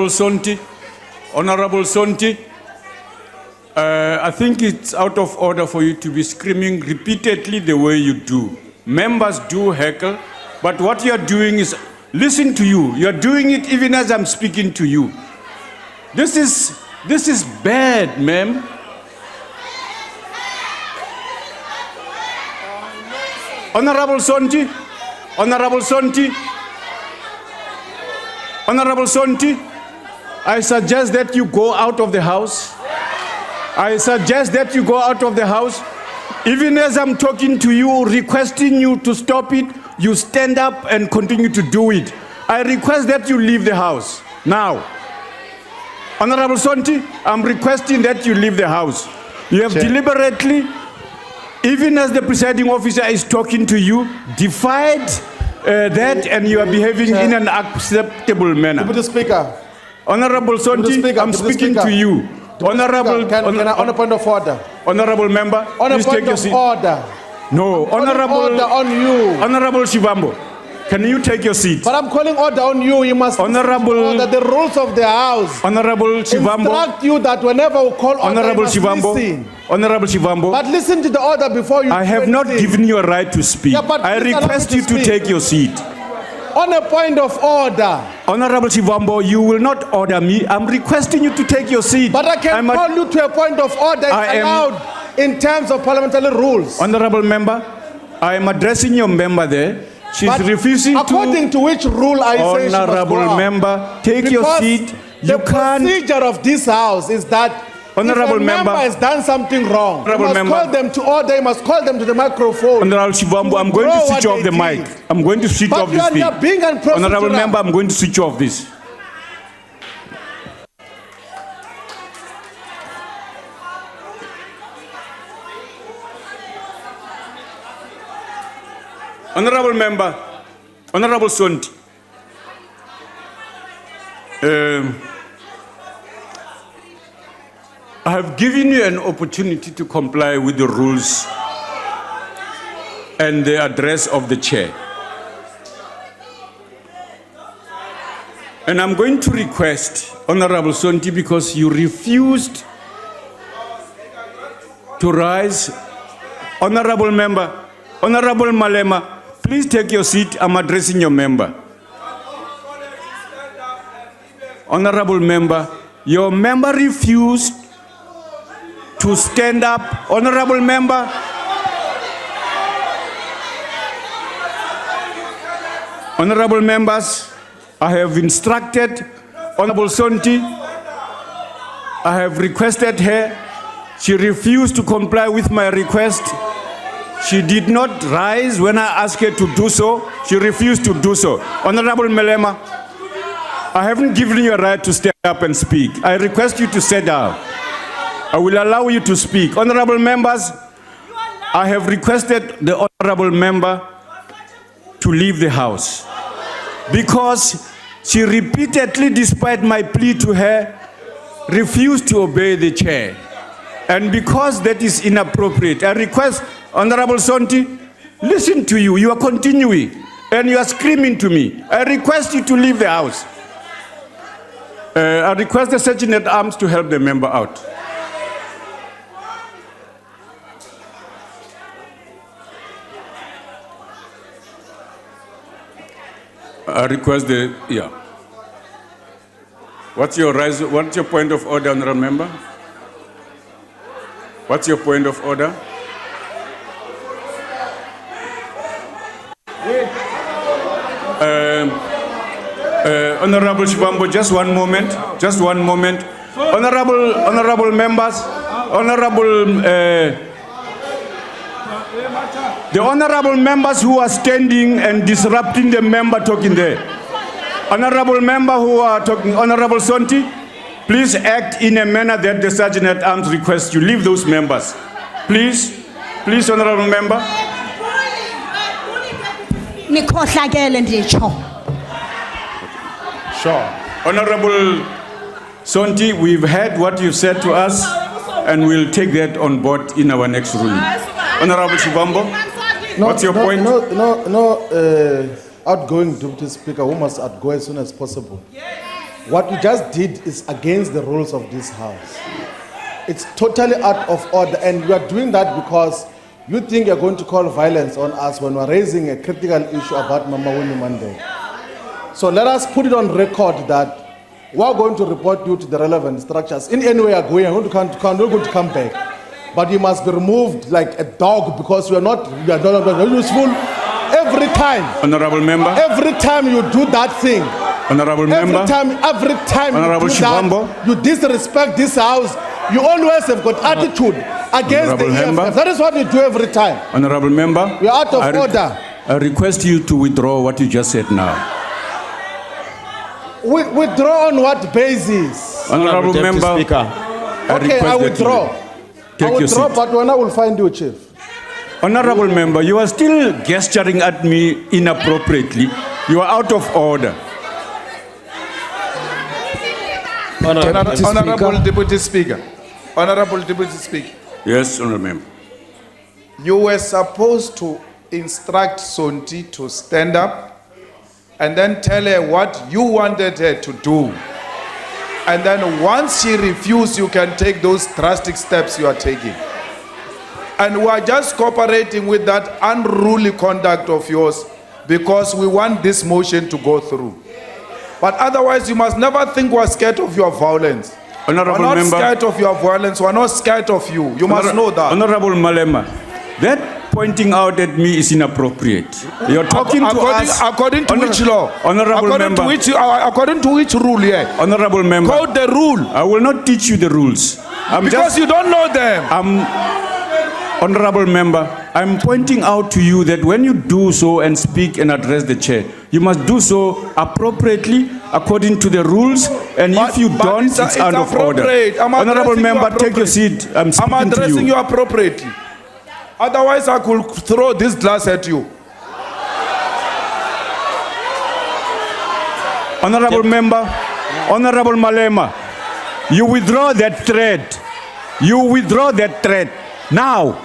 Sonti, Honorable Sonti, I think it's out of order for you to be screaming repeatedly the way you do. Members do heckle, but what you're doing is, listen to you. You're doing it even as I'm speaking to you. This is bad, ma'am. Honorable Sonti, Honorable Sonti, Honorable Sonti, I suggest that you go out of the house. I suggest that you go out of the house. Even as I'm talking to you, requesting you to stop it, you stand up and continue to do it. I request that you leave the house now. Honorable Sonti, I'm requesting that you leave the house. You have deliberately, even as the presiding officer is talking to you, defied that, and you are behaving in an acceptable manner. Deputy Speaker. Honorable Sonti, I'm speaking to you. Honorable, on a point of order. Honorable member, please take your seat. Order. No, Honorable Order on you. Honorable Shivambo, can you take your seat? But I'm calling order on you. You must order the rules of the house. Honorable Shivambo, instruct you that whenever we call order, Honorable you must listen. Honorable Shivambo, but listen to the order before you. I have not given you a right to speak. Yeah, but I request you to take your seat. On a point of order. Honorable Shivambo, you will not order me. I'm requesting you to take your seat. But I can call you to a point of order. It's allowed in terms of parliamentary rules. Honorable member, I am addressing your member there. She's refusing according to which rule I say she must go out? Honorable member, take your seat. The procedure of this house is that Honorable if a member has done something wrong, you must call them to order, you must call them to the microphone. Honorable Shivambo, I'm going to switch off the mic. I'm going to switch off this thing. Honorable member, I'm going to switch off this. Honorable member, Honorable Sonti, I have given you an opportunity to comply with the rules and the address of the chair. And I'm going to request, Honorable Sonti, because you refused to rise. Honorable member, Honorable Malema, please take your seat. I'm addressing your member. Honorable member, your member refused to stand up. Honorable member, honorable members, I have instructed Honorable Sonti. I have requested her. She refused to comply with my request. She did not rise when I asked her to do so. She refused to do so. Honorable Malema, I haven't given you a right to stand up and speak. I request you to sit down. I will allow you to speak. Honorable members, I have requested the honorable member to leave the house because she repeatedly, despite my plea to her, refused to obey the chair. And because that is inappropriate, I request Honorable Sonti, listen to you. You are continuing and you are screaming to me. I request you to leave the house. I request the Sergeant at Arms to help the member out. I request the, yeah. What's your point of order, honorable member? What's your point of order? Honorable Shivambo, just one moment. Just one moment. Honorable members, the honorable members who are standing and disrupting the member talking there. Honorable member who are talking, Honorable Sonti, please act in a manner that the Sergeant at Arms requests you. Leave those members. Please, honorable member. Sure. Honorable Sonti, we've heard what you've said to us and we'll take that on board in our next ruling. Honorable Shivambo. What's your point? Outgoing Deputy Speaker, who must go as soon as possible. What you just did is against the rules of this house. It's totally out of order, and you are doing that because you think you're going to call violence on us when we're raising a critical issue about Mama Winnie Mandela. So let us put it on record that we're going to report you to the relevant structures. In any way you're going, you're going to come back. But you must be removed like a dog because you are not useful every time. Honorable member. Every time you do that thing. Honorable member. Every time Honorable you do that, you disrespect this house. You always have got attitude against the EFF. That is what you do every time. Honorable member. You're out of order. I request you to withdraw what you just said now. Withdraw on what basis? Honorable member. Speaker. I withdraw. I withdraw, but when I will find you, Chief. Honorable member, you are still gesturing at me inappropriately. You are out of order. Honorable Deputy Speaker. Honorable Deputy Speaker. Yes, honorable member. You were supposed to instruct Sonti to stand up and then tell her what you wanted her to do. And then once she refused, you can take those drastic steps you are taking. And we are just cooperating with that unruly conduct of yours because we want this motion to go through. But otherwise, you must never think we're scared of your violence. Honorable we're not member, scared of your violence. We're not scared of you. You must know that. Honorable Malema, that pointing out at me is inappropriate. You're talking to us. According to which law? Honorable according member. According to which rule here? Honorable member. Quote the rule. I will not teach you the rules. Because you don't know them. Honorable member, I'm pointing out to you that when you do so and speak and address the chair, you must do so appropriately according to the rules, and if you don't, it's out of order. Honorable member, take your seat. I'm addressing you appropriately. Otherwise, I could throw this glass at you. Honorable member, Honorable Malema, you withdraw that threat. You withdraw that threat. Now,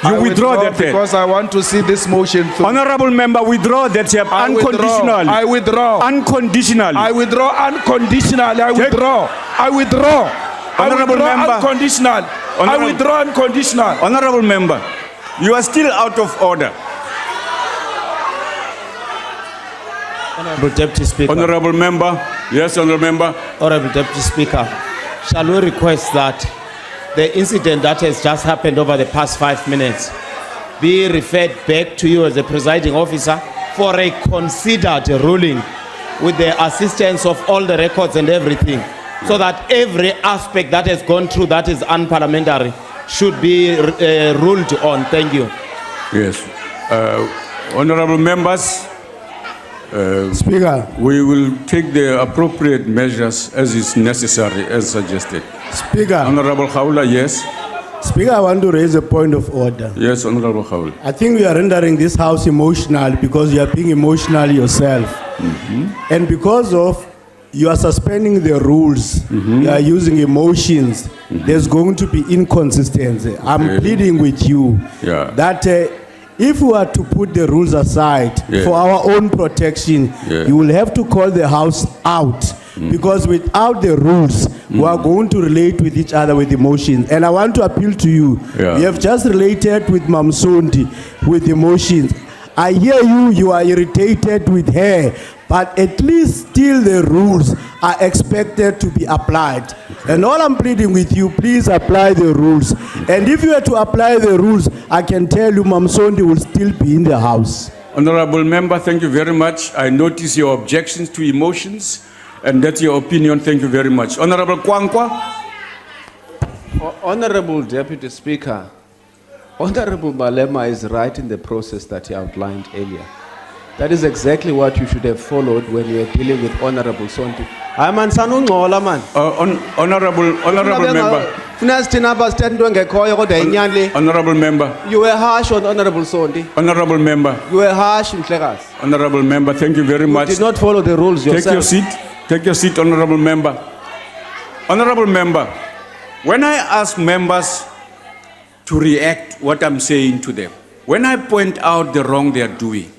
you withdraw that threat. Because I want to see this motion through. Honorable member, withdraw that threat unconditionally. I withdraw. Unconditionally. I withdraw unconditionally. I withdraw. I withdraw. Honorable member. Unconditional. I withdraw unconditional. Honorable member, you are still out of order. Honorable Deputy Speaker. Honorable member. Yes, honorable member. Honorable Deputy Speaker, shall we request that the incident that has just happened over the past 5 minutes be referred back to you as a presiding officer for a considered ruling with the assistance of all the records and everything, so that every aspect that has gone through that is unparliamentary should be ruled on. Thank you. Yes. Honorable members, Speaker, we will take the appropriate measures as is necessary, as suggested. Speaker, Honorable Khawula, yes. Speaker, I want to raise a point of order. Yes, Honorable Khawula. I think we are rendering this house emotional because you are being emotional yourself. And because of you are suspending the rules, you are using emotions, there's going to be inconsistency. I'm pleading with you that if we are to put the rules aside for our own protection, you will have to call the house out. Because without the rules, we are going to relate with each other with emotions. And I want to appeal to you. You have just related with Mam Sonti with emotions. I hear you are irritated with her, but at least still the rules are expected to be applied. And all I'm pleading with you, please apply the rules. And if you were to apply the rules, I can tell you Mam Sonti will still be in the house. Honorable member, thank you very much. I notice your objections to emotions, and that's your opinion. Thank you very much. Honorable Kwankwa. Honorable Deputy Speaker, Honorable Malema is right in the process that he outlined earlier. That is exactly what you should have followed when you were dealing with Honorable Sonti. Man. Honorable member. Honorable member. You were harsh on Honorable Sonti. Honorable member. You were harsh, Mhlekas. Honorable member, thank you very much. You did not follow the rules yourself. Take your seat. Take your seat, honorable member. Honorable member, when I ask members to react what I'm saying to them, when I point out the wrong they are doing,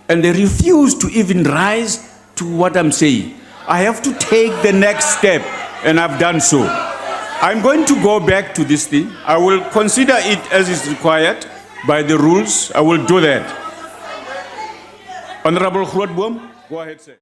and they refuse to even rise to what I'm saying, I have to take the next step, and I've done so. I'm going to go back to this thing. I will consider it as is required by the rules. I will do that. Honorable Grootboom, go ahead, sir.